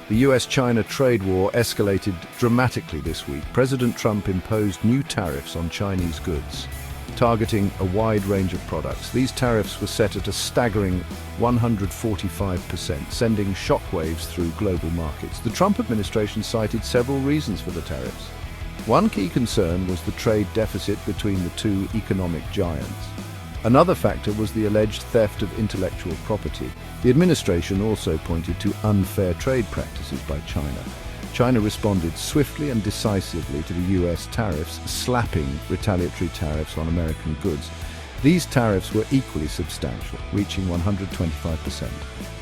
The US-China trade war escalated dramatically this week. President Trump imposed new tariffs on Chinese goods, targeting a wide range of products. These tariffs were set at a staggering 145%, sending shockwaves through global markets. The Trump administration cited several reasons for the tariffs. One key concern was the trade deficit between the two economic giants. Another factor was the alleged theft of intellectual property. The administration also pointed to unfair trade practices by China. China responded swiftly and decisively to the US tariffs, slapping retaliatory tariffs on American goods. These tariffs were equally substantial, reaching 125%.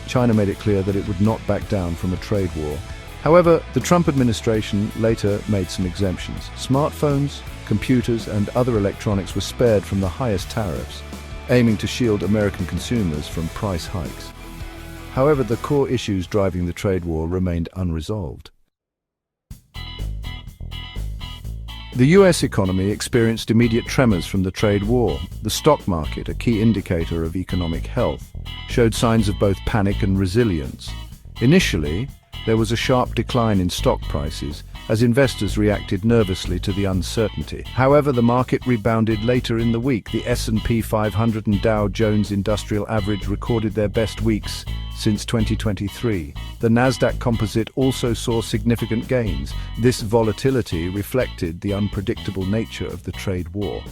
China made it clear that it would not back down from a trade war. However, the Trump administration later made some exemptions. Smartphones, computers, and other electronics were spared from the highest tariffs, aiming to shield American consumers from price hikes. However, the core issues driving the trade war remained unresolved. The US economy experienced immediate tremors from the trade war. The stock market, a key indicator of economic health, showed signs of both panic and resilience. Initially, there was a sharp decline in stock prices as investors reacted nervously to the uncertainty. However, the market rebounded later in the week. The S&P 500 and Dow Jones Industrial Average recorded their best weeks since 2023. The Nasdaq Composite also saw significant gains. This volatility reflected the unpredictable nature of the trade war.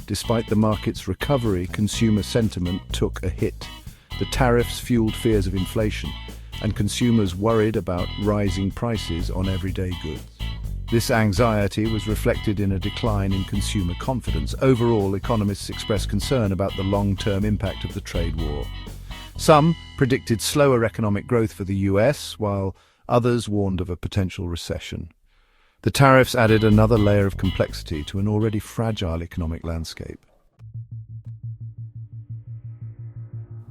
Despite the market's recovery, consumer sentiment took a hit. The tariffs fueled fears of inflation, and consumers worried about rising prices on everyday goods. This anxiety was reflected in a decline in consumer confidence. Overall, economists expressed concern about the long-term impact of the trade war. Some predicted slower economic growth for the US, while others warned of a potential recession. The tariffs added another layer of complexity to an already fragile economic landscape.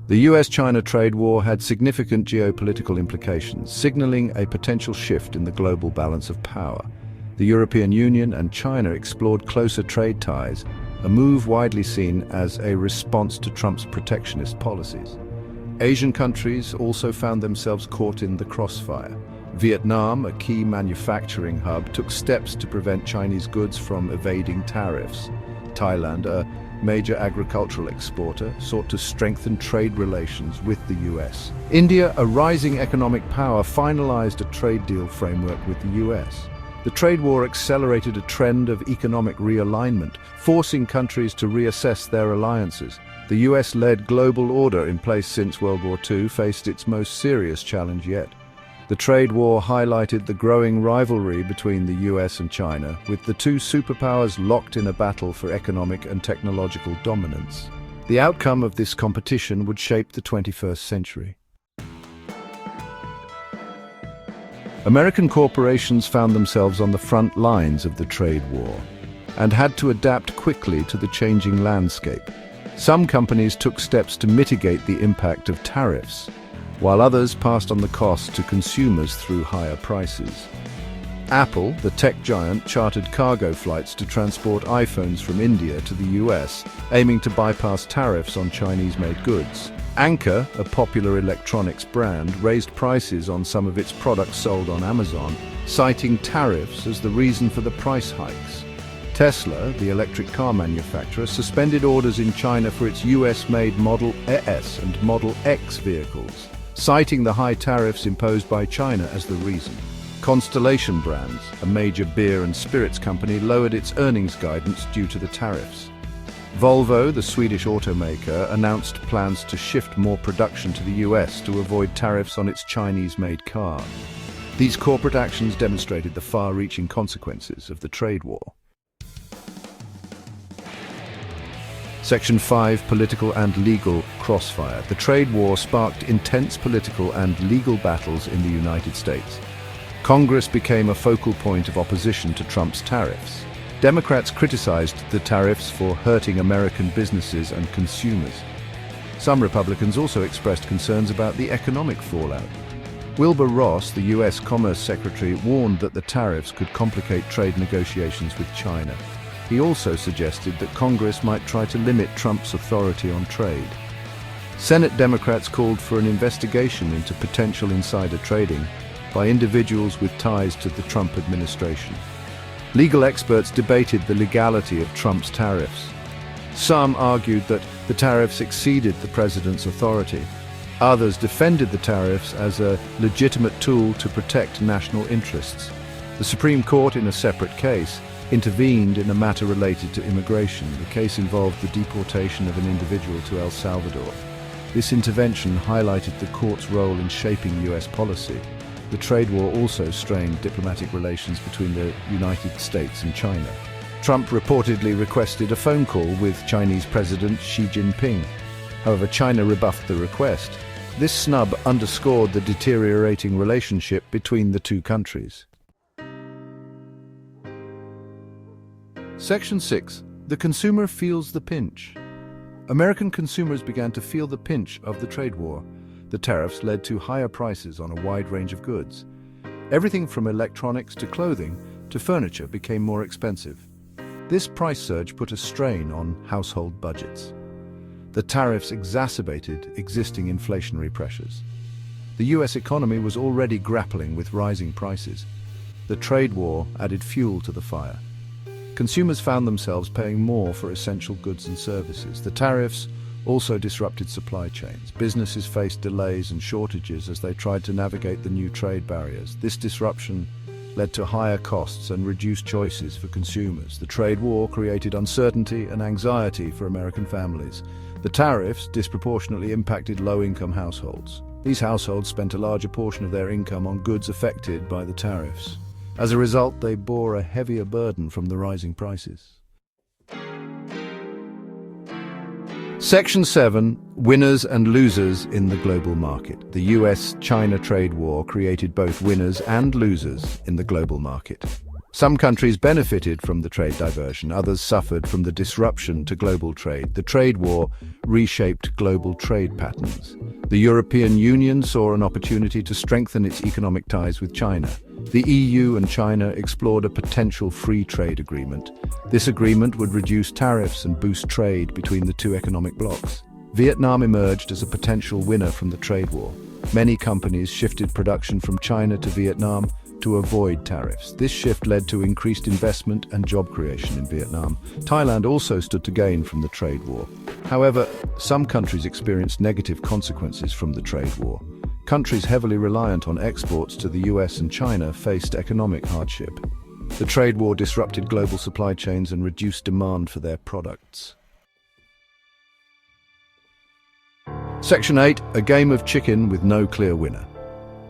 The US-China trade war had significant geopolitical implications, signaling a potential shift in the global balance of power. The European Union and China explored closer trade ties, a move widely seen as a response to Trump's protectionist policies. Asian countries also found themselves caught in the crossfire. Vietnam, a key manufacturing hub, took steps to prevent Chinese goods from evading tariffs. Thailand, a major agricultural exporter, sought to strengthen trade relations with the US. India, a rising economic power, finalized a trade deal framework with the US. The trade war accelerated a trend of economic realignment, forcing countries to reassess their alliances. The US-led global order in place since World War II faced its most serious challenge yet. The trade war highlighted the growing rivalry between the US and China, with the two superpowers locked in a battle for economic and technological dominance. The outcome of this competition would shape the 21st century. American corporations found themselves on the front lines of the trade war and had to adapt quickly to the changing landscape. Some companies took steps to mitigate the impact of tariffs, while others passed on the cost to consumers through higher prices. Apple, the tech giant, chartered cargo flights to transport iPhones from India to the US, aiming to bypass tariffs on Chinese-made goods. Anker, a popular electronics brand, raised prices on some of its products sold on Amazon, citing tariffs as the reason for the price hikes. Tesla, the electric car manufacturer, suspended orders in China for its US-made Model S and Model X vehicles, citing the high tariffs imposed by China as the reason. Constellation Brands, a major beer and spirits company, lowered its earnings guidance due to the tariffs. Volvo, the Swedish automaker, announced plans to shift more production to the US to avoid tariffs on its Chinese-made cars. These corporate actions demonstrated the far-reaching consequences of the trade war. Section 5. Political and legal crossfire. The trade war sparked intense political and legal battles in the United States. Congress became a focal point of opposition to Trump's tariffs. Democrats criticized the tariffs for hurting American businesses and consumers. Some Republicans also expressed concerns about the economic fallout. Wilbur Ross, the U.S. Commerce Secretary, warned that the tariffs could complicate trade negotiations with China. He also suggested that Congress might try to limit Trump's authority on trade. Senate Democrats called for an investigation into potential insider trading by individuals with ties to the Trump administration. Legal experts debated the legality of Trump's tariffs. Some argued that the tariffs exceeded the president's authority. Others defended the tariffs as a legitimate tool to protect national interests. The Supreme Court, in a separate case, intervened in a matter related to immigration. The case involved the deportation of an individual to El Salvador. This intervention highlighted the court's role in shaping U.S. policy. The trade war also strained diplomatic relations between the United States and China. Trump reportedly requested a phone call with Chinese President Xi Jinping. However, China rebuffed the request. This snub underscored the deteriorating relationship between the two countries. Section 6. The consumer feels the pinch. American consumers began to feel the pinch of the trade war. The tariffs led to higher prices on a wide range of goods. Everything from electronics to clothing to furniture became more expensive. This price surge put a strain on household budgets. The tariffs exacerbated existing inflationary pressures. The U.S. economy was already grappling with rising prices. The trade war added fuel to the fire. Consumers found themselves paying more for essential goods and services. The tariffs also disrupted supply chains. Businesses faced delays and shortages as they tried to navigate the new trade barriers. This disruption led to higher costs and reduced choices for consumers. The trade war created uncertainty and anxiety for American families. The tariffs disproportionately impacted low-income households. These households spent a larger portion of their income on goods affected by the tariffs. As a result, they bore a heavier burden from the rising prices. Section 7. Winners and losers in the global market. The US-China trade war created both winners and losers in the global market. Some countries benefited from the trade diversion, others suffered from the disruption to global trade. The trade war reshaped global trade patterns. The European Union saw an opportunity to strengthen its economic ties with China. The EU and China explored a potential free trade agreement. This agreement would reduce tariffs and boost trade between the two economic blocs. Vietnam emerged as a potential winner from the trade war. Many companies shifted production from China to Vietnam to avoid tariffs. This shift led to increased investment and job creation in Vietnam. Thailand also stood to gain from the trade war. However, some countries experienced negative consequences from the trade war. Countries heavily reliant on exports to the US and China faced economic hardship. The trade war disrupted global supply chains and reduced demand for their products. Section 8. A game of chicken with no clear winner.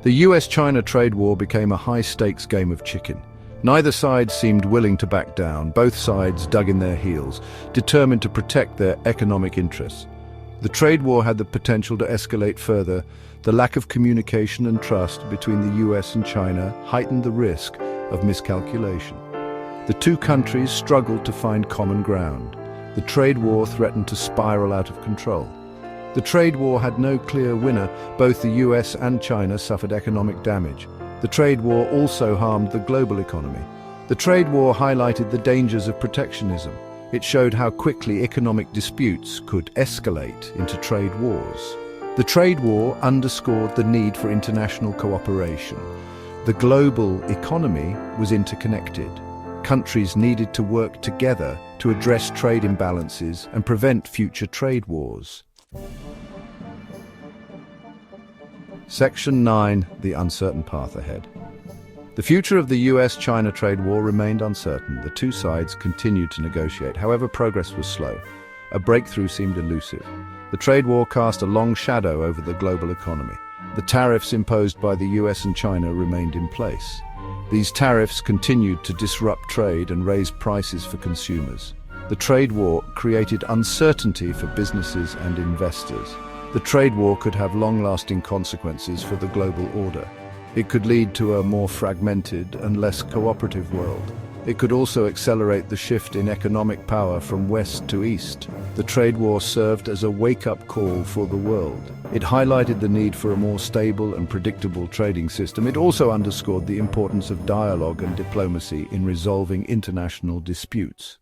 The US-China trade war became a high-stakes game of chicken. Neither side seemed willing to back down. Both sides dug in their heels, determined to protect their economic interests. The trade war had the potential to escalate further. The lack of communication and trust between the US and China heightened the risk of miscalculation. The two countries struggled to find common ground. The trade war threatened to spiral out of control. The trade war had no clear winner. Both the US and China suffered economic damage. The trade war also harmed the global economy. The trade war highlighted the dangers of protectionism. It showed how quickly economic disputes could escalate into trade wars. The trade war underscored the need for international cooperation. The global economy was interconnected. Countries needed to work together to address trade imbalances and prevent future trade wars. Section 9. The uncertain path ahead. The future of the US-China trade war remained uncertain. The two sides continued to negotiate. However, progress was slow. A breakthrough seemed elusive. The trade war cast a long shadow over the global economy. The tariffs imposed by the US and China remained in place. These tariffs continued to disrupt trade and raise prices for consumers. The trade war created uncertainty for businesses and investors. The trade war could have long-lasting consequences for the global order. It could lead to a more fragmented and less cooperative world. It could also accelerate the shift in economic power from west to east. The trade war served as a wake-up call for the world. It highlighted the need for a more stable and predictable trading system. It also underscored the importance of dialogue and diplomacy in resolving international disputes.